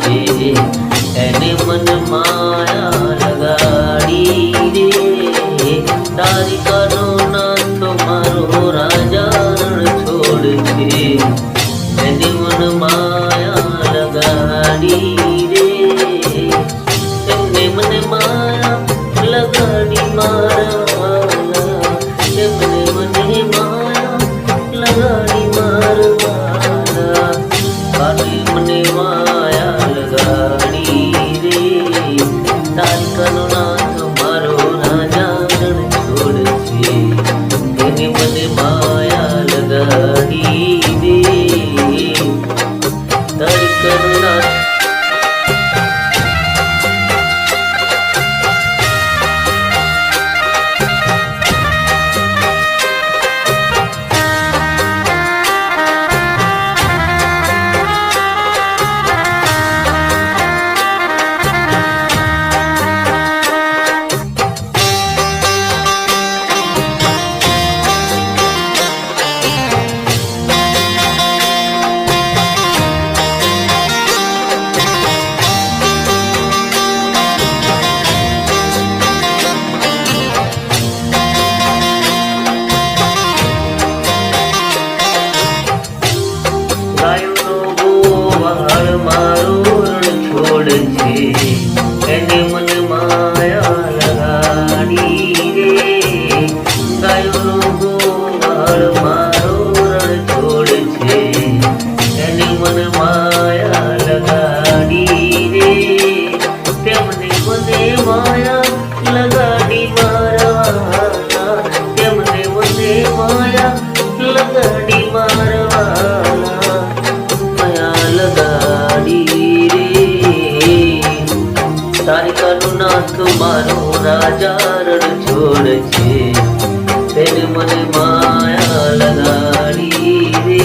છે. એને મન માયા લગાડી રે, તારી કરુણા તો મારો રાજા રણ છોડ છે. એને મન માયા લગાડી રે, એને મને માયા લગાડી મારા, એમને મને માયા લગાડી મારવાના. કાલે મને માયા લગાડી રે, તારી કરુણા તો મારો રાજા રણ છોડ છે. એને મને માયા લગાડી રે, તારી કરુણા. ગાયોનો ગોવાળ મારો રણ છોડ છે. એને મન માયા લગાડી રે, ગાયોનો ગોવાળ મારો રણ છોડ છે. એને મન માયા લગાડી રે, તેમને મને માયા લગાડી મારવાના, તેમને મને માયા લગાડી મારવાના. માયા લગાડી રે, તારી કરુણા તો મારો રાજા રણ છોડ છે. તેને મને માયા લગાડી રે.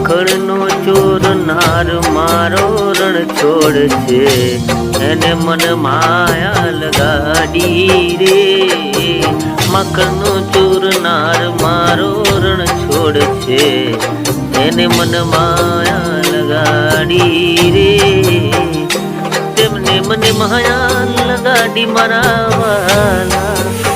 મકરનો ચોરનાર મારો રણ છોડ છે. એને મન માયા લગાડી રે, મકરનો ચોરનાર મારો રણ છોડ છે. એને મન માયા લગાડી રે, તેમને મને માયા લગાડી મારા વાલા.